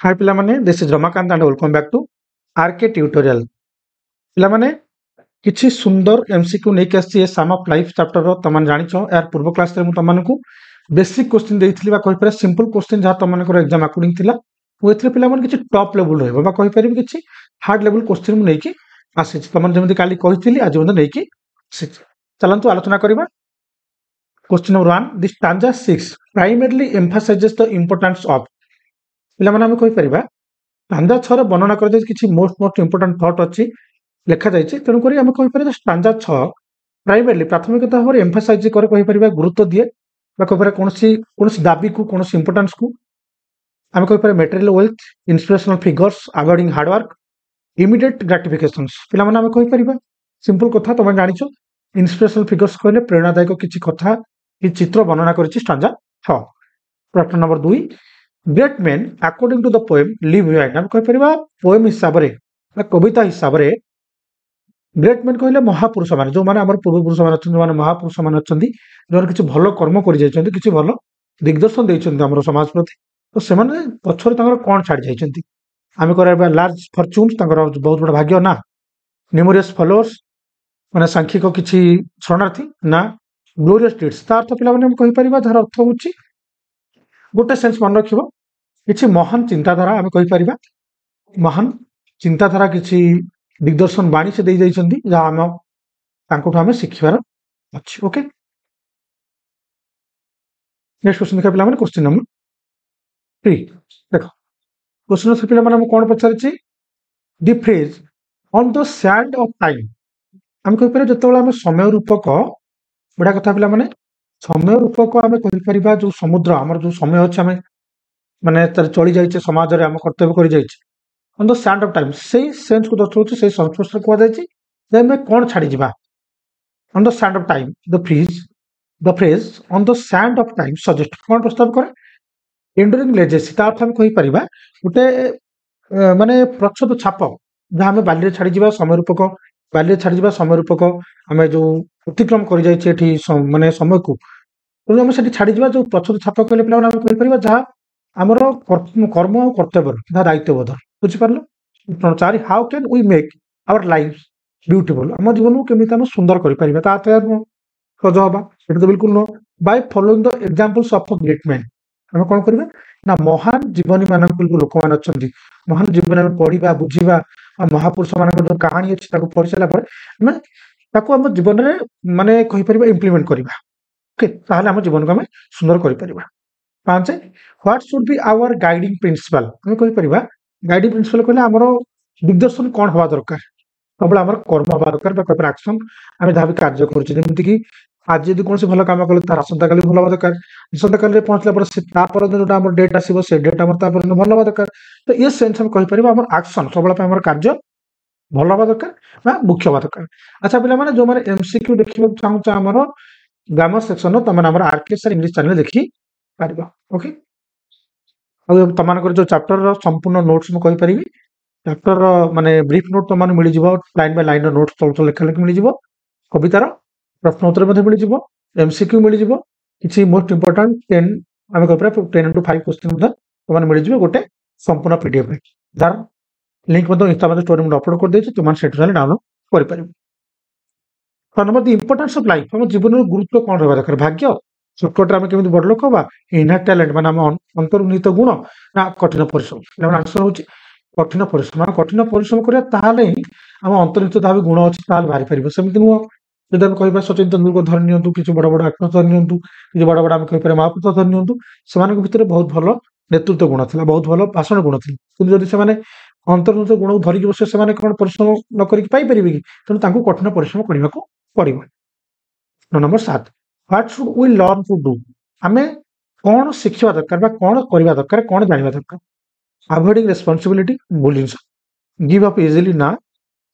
हाय पिला माने this is Ramakant and welcome back to RK tutorial पिला माने किछि सुंदर एमसीक्यू नै के आसी सम ऑफ लाइफ चैप्टर रो तमन जानि छ यार पूर्व क्लास रे मु तमन को बेसिक क्वेश्चन देइथिली बा कहि पर सिंपल क्वेश्चन जहा तमन को एग्जाम अकॉर्डिंग थिला वो एथले पिला माने किछि टॉप लेवल रहबो बा कहि परिबे किछि हार्ड लेवल क्वेश्चन मु नै कि आसी तमन जेमति काली कहिथिली आज बंद नै कि चलंतु आलोचना करिबा question number 1 this stanza 6 primarily emphasises the importance of पिला माने हम कहि परिबा स्टांजा 6 रे वर्णना कर दे किछि मोस्ट इंपोर्टेंट थॉट अछि लेखा जायछि तेनु करी हम कहि परिबा स्टांजा 6 प्राइमरली प्राथमिकता भाव एम्फसाइज करे कहि परिबा गुरुत्व दिए बा कहि परिबा कोनसी दाबी को कोनसी इंपोर्टेंस को हम कहि परिबा material wealth inspirational figures avoiding hard work immediate gratifications पिला माने हम कहि परिबा सिंपल कथा तमे जानि छ इंस्पिरेशनल फिगर्स कहले प्रेरणादायक किछि कथा कि चित्र वर्णना करछि स्टांजा 6 प्रश्न नंबर 2 great men according to the poem leave behind हम कहि परिबा पोएम हिसाब रे बा कविता हिसाब रे ग्रेट मेन कहले महापुरुष माने जो माने हमर पूर्व पुरुष माने अछन माने महापुरुष माने अछंदी जो किछि भलो कर्म करि जायछंती किछि भलो दिग्दर्शन दैछंती हमर समाज प्रति तो से माने पछर तंगर कोन छाडी जायछंती हम करबा लार्ज फॉर्च्यून्स तंगर बहुत बड़ भाग्य ना न्यूमरियस फॉलोअर्स माने सांख्यिक किछि शरणार्थी ना ग्लोरियस डिड्स ता अर्थ पिला माने हम कहि परिबा जर अर्थ होछि गोटे सेंस मन रखिबो किछि महान चिंताधारा हम कहि परिबा महान चिंताधारा किछि दिग्दर्शन बाणी से दे जाइछंती जा हम तांकोठु हम शिखिबार अछि ओके नेक्स्ट क्वेश्चन देखा पिला माने क्वेश्चन नंबर 3 देखो क्वेश्चन से पिला माने हम कोन पछारछि the phrase on the sand of time हम कहि परिबा जतबेला हम समय रूपक बडा कथा पिला माने समय रूपक हम कहि परिबा जो समुद्र हमर जो समय अछि हम माने तर चली जाइछे समाज रे हम कर्तव्य करि जाइछे on the sand of time से सेंस को दर्शाउछि से संस्पर्श को जाइछे जे में कोन छाडी जिबा on the sand of time the phrase on the sand of time suggest कोन प्रस्ताव करे एंडुरिंग लेजेसी ता अर्थ हम कहि परिबा गुटे माने प्रच्छद छाप जे हम बाली रे छाडी जिबा समय रूपक बाली रे छाडी जिबा समय रूपक हम जो अतिक्रम करि जाइछे एठी माने समय को तो हम सेठी छाडी जिबा जो प्रच्छद छाप कहले पिला हम कहि परिबा जहा हमर कर्म और कर्तव्य ना दायित्वबोध बुझी पारलो प्रश्न 4 how can we make our life beautiful हम जीवन को केमिता हम सुंदर करि परिबा ता तयार न सजबा एटा तो बिल्कुल न by following the examples of great man हम कोन करबा ना महान जीवनी मानक लोक मान अछंती महान जीवन में पढ़िबा बुझिबा महापुरुष मानक जो कहानी अछि ताको पढिसला पर हम ताको हम जीवन रे माने कहि परिबा इंप्लीमेंट करबा ओके ताहले हम जीवन को हम सुंदर करि परिबा 5 what should be our guiding principle हम कहि परिबा गाइडिंग प्रिंसिपल कहले हमरो दिग्दर्शन कोन होबा दरकार सबले हमर कर्म होबा दरकार बा कपर एक्शन हम धाबी कार्य करछि जेमति कि आज यदि कोनसे भलो काम करले तार असंता काली भलो होबा दरकार असंता काली रे पहुंचला पर से ता पर जोटा हमर डेट आसीबो से डेट हमर ता पर भलो होबा दरकार तो ये सेंस हम कहि परिबा हमर एक्शन सबले पे हमर कार्य भलो होबा दरकार बा मुख्य होबा दरकार अच्छा पिला माने जो माने एमसीक्यू देखिबो चाहू चा हमर ग्रामर सेक्शन तमन हमर आरके सर इंग्लिश चैनल देखि पारिबा ओके और तमान जो चैप्टर रो संपूर्ण नोट्स मु कहि परिबी चैप्टर रो माने ब्रीफ नोट तमान मिलि जिवो लाइन बाय लाइन नोट्स तल लेखा लेखि मिलि जिवो कवितार प्रश्न उत्तर मध्ये मिलि जिवो एमसीक्यू मिलि जिवो किछि मोस्ट इंपोर्टेंट 10 हम कहि परिबा 10 into 5 क्वेश्चन मध्ये तमान मिलि जिवो गोटे संपूर्ण पीडीएफ रे जार लिंक मध्ये इंस्टा मध्ये स्टोरी मध्ये अपलोड कर देछि तमान सेट रे डाउनलोड करि परिबो number the importance of life हम जीवन रो गुरुत्व कोन रहबा दरकार भाग्य शॉर्टकट हम केमिति बड़ लोक बा इनर टैलेंट माने हम अंतर्निहित गुण ना कठिन परिश्रम लेकिन आंसर होची कठिन परिश्रम करिया ताहाले हम अंतर्निहित दाबी गुण अछि ताहाल भारी परिबो समिति नु जदि हम कहिबा सचिन तेंदुलकर धर नियंतु किछु बड़ बड़ एक्टर धर नियंतु किछु बड़ बड़ हम कहि पारे महापुरुष धर नियंतु समान के भितर बहुत भलो नेतृत्व गुण थिला बहुत भलो भाषण गुण थिला किंतु जदि समान अंतर्निहित गुण धरि के बसे समान कोन परिश्रम न करि पाई परिबे कि तनु तांको कठिन परिश्रम करिवा को पड़िबो number 7 what should we learn to do हमें कौन शिखिबा दरकार बा कौन करिबा दरकार कौन जानिबा दरकार avoiding responsibility bullying give up easily ना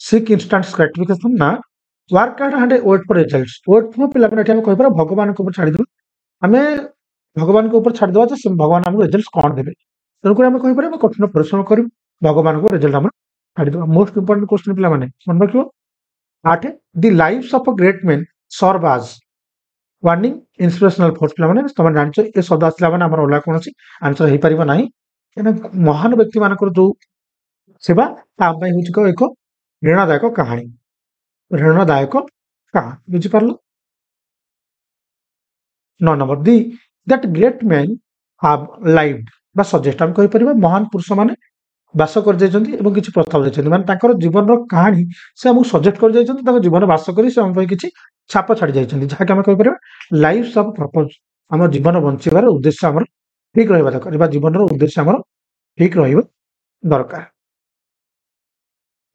सीक इंस्टेंट ग्रेटिफिकेशन ना work hard and wait for results wait for पिला माने हम कहि पर भगवान के ऊपर छाडी दो हमें भगवान के ऊपर छाडी दवा जे भगवान हमको रिजल्ट्स कौन देबे तनको हम कहि पर कठिन परिश्रम करी भगवान को रिजल्ट हम छाडी दवा मोस्ट इंपोर्टेंट क्वेश्चन पिला माने मन रखियो 8 the lives of a great man serve as warning inspirational force पिला माने तमन जानछ ए शब्द आसला माने हमर ओला कोनसी आंसर हे परिबा नाही महान व्यक्ति मानकर जो सेवा हूँ एक प्रेरणादायक कहानी प्रेरणादायक कहानी बुझीपार 9 नंबर the that great man have lived बा सजेस्ट आम कहि परिबा महान पुरुष माने बास कर जाइछन्ती एवं किछि प्रस्ताव दैछन्ती माने ताकर जीवन रो कहानी से हमहु सजेस्ट कर जाइछन्ती ताकर जीवन बास करी से हम पई किछि छाप छाडी जाइछन्ती जहा कि हम कहि परिबा लाइफ ऑफ पर्पस हम जीवन बंचिबार उद्देश्य हमर ठीक रहबा दरकार बा जीवन रो उद्देश्य हमर ठीक रहइबा दरकार।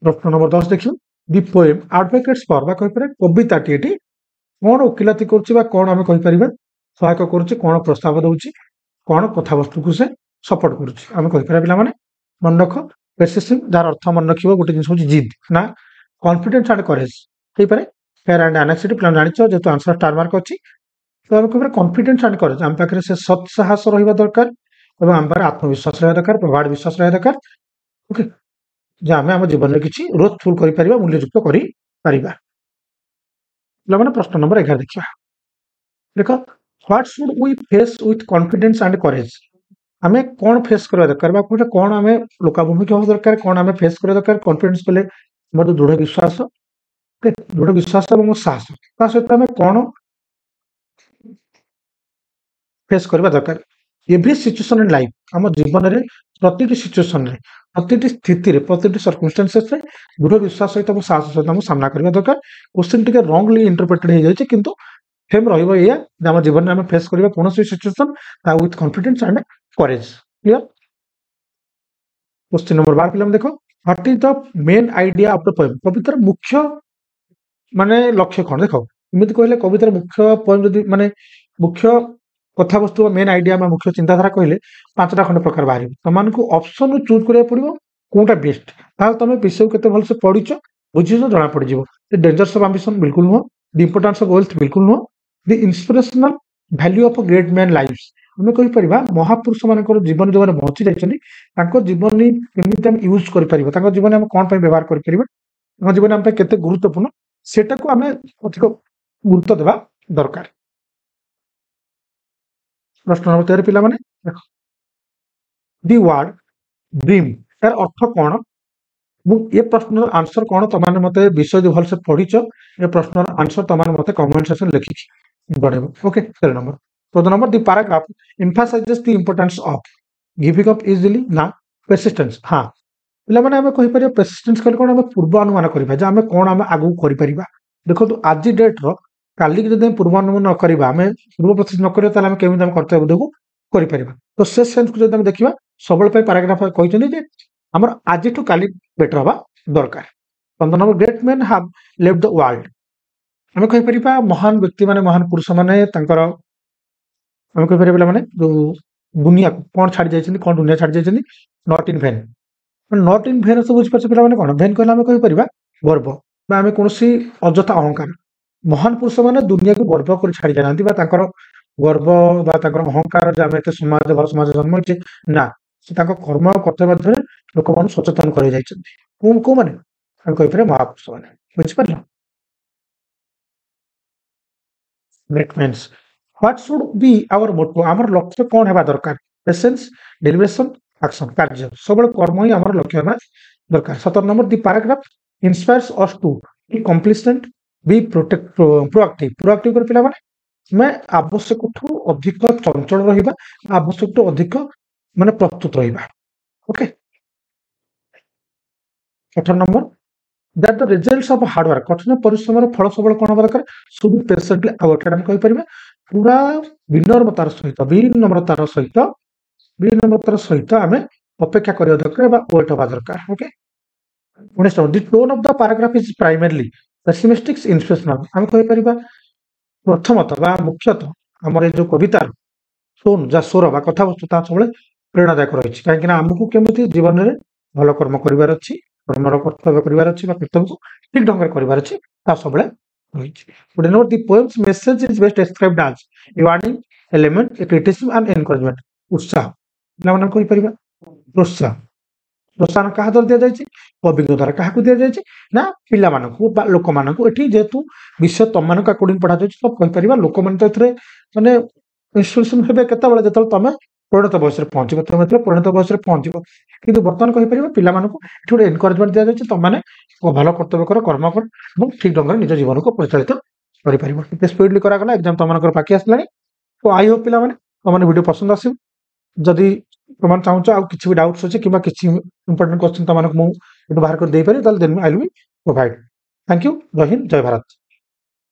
प्रश्न नंबर 10 देखियो दी पोएम एडवोकेट्स फॉर बा कहि परिबा कविताटी एटी कोन ओकिलाती करछि बा कोन हम कहि परिबा सहायक करछि कोन प्रस्ताव दउछि कोन कथावस्तु को से सपोर्ट करछि हम कहि परिबा पिला माने मन रख पेसिसिव जार अर्थ मन रखिबो गोटे जिंस होछि जिद ना कॉन्फिडेंस एंड करेज हे पारे फेयर एंड एनेक्सिटी प्लान जानिछो जेतो आंसर स्टार मार्क अछि तो हम कहि कॉन्फिडेंस एंड करेज हम पाखरे से सत साहस रहिबा दरकार एवं हम पारे आत्मविश्वास रहबा दरकार प्रगाढ़ विश्वास रहबा दरकार ओके जे आमे हम जीवन में किछि ग्रोथफुल करि परिबा मूल्ययुक्त करि परिबा। लमना प्रश्न नंबर 11 देखिबा देखो what should we face with confidence and courage आमे कोन फेस करबा दरकार बा कोन आमे लोकाभिमुखी होबा दरकार कोन आमे फेस करबा दरकार कॉन्फिडेंस कले मोर दृढ़ विश्वास ओके दृढ़ विश्वास एवं साहस ता सहित आमे कोन फेस करबा दरकार एवरी सिचुएशन इन लाइफ हम जीवन रे प्रतिटी सिचुएशन रे प्रतिटी स्थिति रे प्रतिटी सर्कमस्टेंसेस रे दृढ़ विश्वास सहित साहस सहित हम सामना करबा दरकार क्वेश्चन टिके रॉन्गली इंटरप्रेटेड हो जाय छै किंतु फेम रहिबो या हम जीवन में हम फेस करबा कोनोसी सिचुएशन ता with confidence and courage clear. Question number 12 पिलम देखो what is the main idea of the poem कवितार मुख्य माने लक्ष्य कोन देखो इमिति कहले कवितार मुख्य पोएम जदी माने मुख्य कथा वस्तु मेन आइडिया में मुख्य चिंताधारा कहले पांचटा खंड प्रकार बाहरी तमान को ऑप्शन चूज करिया पड़िबो कोनटा बेस्ट ताल तमे विषय केते भल से पढिचो बुझिचो जणा पड़ जिवो द डेंजर्स ऑफ एम्बिशन बिल्कुल no the importance of wealth बिल्कुल no the inspirational value of a great man lives हमें कहि परिबा महापुरुष मानकर जीवन जो माने बंची जाइछनी तांको जीवन नि केमिति हम यूज करि परिबा तांको जीवन हम कोन पय व्यवहार करि परिबा तांको जीवन हम पे केते गुरुत्वपूर्ण सेटा को हमें अधिक गुरुत्व देबा दरकार। प्रश्न नंबर 13 पिला माने देखो दी वर्ड ड्रीम यार अर्थ कोन ये प्रश्न आंसर कोन तमाने मते विषय जो भल से पढिचो ये प्रश्न आंसर तमाने मते कमेंट सेक्शन लिखि बढेबो okay 13 number 14 number the paragraph emphasizes the importance of giving up easily ना persistence हां पिला माने हम कहि परियो persistence कले कोन हम पूर्वानुमान करिबा जे हम कोन हम आगु करि परिबा देखो तो आज डेट रो काली जदि हम पूर्वानुमान न करिबा हम पूर्व प्रोसेस न करियो ताले हम केमिति हम कर्तव्य देखो करि परिबा तो से सेंस को जदि हम देखिबा सबल पे पैराग्राफ कहिचनी जे हमर आज टू काली बेटर हबा दरकार। 15 number great man have lived the world हम कहि परिबा महान व्यक्ति माने महान पुरुष माने तांकर हम कहि परिबा माने जो दुनिया कोन छाडी जाइछनी कोन दुनिया छाडी जाइछनी not in vain not in vain सब बुझ परछ पिला माने कोन वैन कहला हम कहि परिबा गर्व बा हम कोनसी अजथा अहंकार महान पुरुष माने दुनिया को गर्व कर छाडी जानांती बा तांकर गर्व बा तांकर अहंकार जे हम एते समाज भर समाज जन्म छै ना से तांकर कर्म करते माध्यम लोक मन सचेतन कर जाइछन्ती को माने हम कहि परिबा महापुरुष माने बुझ परलो great man's what should be our motto आमर लक्ष्य कोन हेबा दरकार पेशेंस डेलिब्रेशन एक्शन कार्य सबल कर्म ही आमर लक्ष्य हेबा दरकार। 17 number the paragraph inspires us to be complacent be proactive proactive कर पिला माने मैं आवश्यक ठू अधिक चंचल रहिबा आवश्यक ठू अधिक माने प्रस्तुत रहिबा okay. 18 number that the results of hard work कठिन परिश्रम रो फल सबल कोन हेबा दरकार शुड पेशेंटली अवॉइडेड हम कहि परिबा पूरा विनम्रतार सहित आमे अपेक्षा करियो दरकार बा वेट होबा दरकार okay. 19 number the tone of the paragraph is primarily pessimistic inspirational हम कहि परिबा प्रथमतः बा मुख्यतः हमर जो कवितार टोन जा स्वर बा कथा वस्तु ता सबले प्रेरणादायक रहिछि काहे कि हमकु केमिति जीवन रे भलो कर्म करिवार अछि कर्मर कर्तव्य करिवार अछि बा कर्तव्य को ठीक ढंग रे करिवार अछि ता सबले रहिछि। But note the poem's message is best described as a warning element a criticism and encouragement उत्साह ना मन कहि परिबा प्रोत्साहन प्रोत्साहन कहा दर दिया जायछि अभिज्ञ द्वारा कहा को दिया जायछि ना पिला मानकु बा लोक मानकु एठी जेतु विषय तम मानक अकॉर्डिंग पढा जायछि तो कहि परिबा लोक मान तो एथरे माने इंस्पिरेशन हेबे केता बेले जतल तमे ପରିଣତ ବୟସରେ ପହଞ୍ଚିବ ତମେ ଯେତେବେଳେ ପରିଣତ ବୟସରେ ପହଞ୍ଚିବ କିନ୍ତୁ ବର୍ତ୍ତମାନ କହିପାରିବ ପିଲାମାନଙ୍କୁ ଏଠି ଗୋଟେ ଏନକରେଜମେଣ୍ଟ ଦିଆଯାଉଛି ତମମାନେ ଭଲ କର୍ତ୍ତବ୍ୟ କର କର୍ମ କର ଏବଂ ଠିକ ଢଙ୍ଗରେ ନିଜ ଜୀବନକୁ ପରିଚାଳିତ କରିପାରିବ ଟିକେ ସ୍ପିଡଲି କରାଗଲା ଏକ୍ଜାମ ତମମାନଙ୍କର ପାଖି ଆସିଲାଣି ତ ଆଇ ହୋପ ପିଲାମାନେ ତମମାନେ ଭିଡ଼ିଓ ପସନ୍ଦ ଆସିବ ଯଦି ତମମାନେ ଚାହୁଁଛ ଆଉ କିଛି ବି ଡାଉଟ୍ସ ଅଛି କିମ୍ବା କିଛି ଇମ୍ପୋର୍ଟାଣ୍ଟ କ୍ୱେଶ୍ଚିନ୍ ତମମାନଙ୍କୁ ମୁଁ ଏଠୁ ବାହାର କରି ଦେଇପାରିବି ତାହେଲେ then I will provide thank you ଜୟ ହିନ୍ଦ ଜୟ ଭାରତ